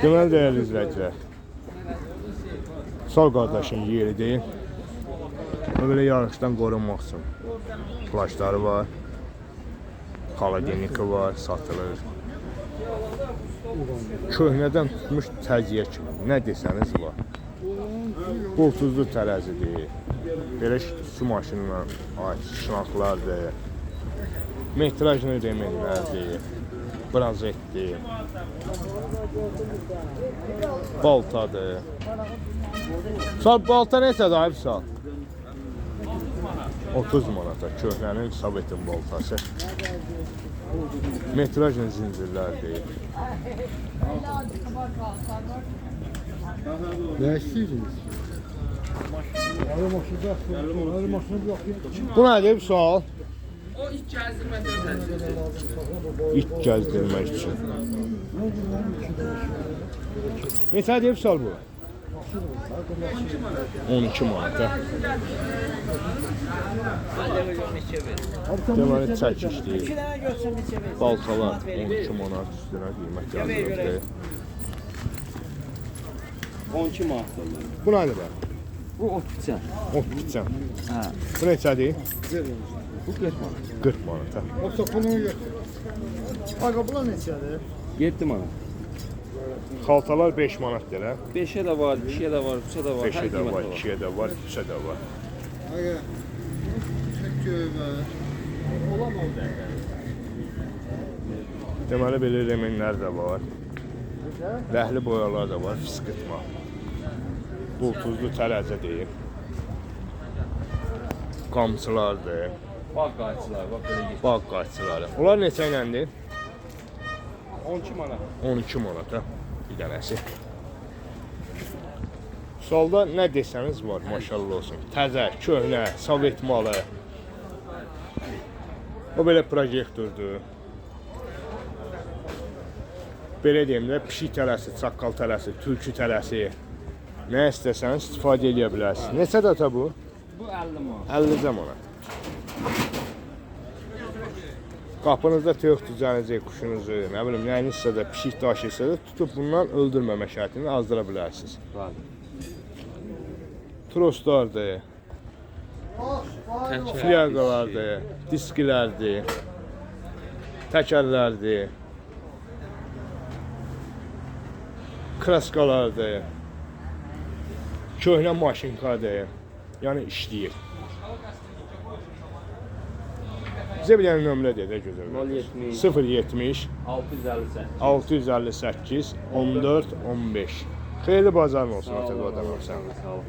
Deməli dəyərli izləyicilər, Sal qardaşın yeridir. Böyle yağışdan qorunmaq üçün plaşları var, xalageniki var, satılır. Köhnədən tutmuş təziyə kimi, nə desəniz var. Qoltuzlu tərəzidir, belə su maşınına ait şınaqlardır, metrajlı remenlərdir, brazetdir, baltadır. Sal balta neçədir ayıb sal? 30 manata köhnənin Sovetin baltası. Metrajlı zincirlərdir. Ne istiyorsunuz? Bu nədir bu sual? O ilk gəzdirmə İlk gəzdirmək üçün. Neçədir bu sual bu? 12 manata. Deməli çəkişdir. Baltalar 12 manat üstünə qiymət yazılır. 12 manatdır. Bu nədir bə? Bu ot biçən. Ot biçən. Hə. Bu neçədir? Bu 40 manat. 40 manata. Yoksa pulunu götür. Aga buna neçədir? 7 manat. Xaltalar 5 manatdır hə? 5'e de var, 2'ye de var, 3'e de var. 5-ə də var, 2-yə də var, 3-ə də var. Aga. Çek göğe. Deməli belə remenlər də var. Ləhli boyalar da var, fıskıtma. Qoltuzlu tərəzidir. Qamçılardır, Bak qayçılar, bak böyle geç. bağ qayçıları. Onlar neçə iləndir? 12 manat. 12 manata bir dənəsi. Solda nə desəniz var, maşallah olsun. Təzə, köhnə, Sovet malı. O belə projektordur. Belə deyim də, pişik tələsi, çaqqal tələsi, tülkü tələsi. Nə istəsəniz istifadə edə bilərsiniz. Neçə data bu? Bu 50 manat. 50 manat. Qapınızda tök düzənəcək quşunuzu, nə bilim, nəyinizsə də pişik daşıyırsa da tutub bundan öldürməmə şərtini azdıra bilərsiniz. Var. Troslardır, flyaqalardır, diskilərdir, təkərlərdir, kraskalardır, köhnə maşinkadır, yəni işləyir. Bizə bir dənə nömrə deyə də gözəl. 070 658. 658 14 15. Xeyirli bazarın olsun, Atəqə adamlar. Sağ ol.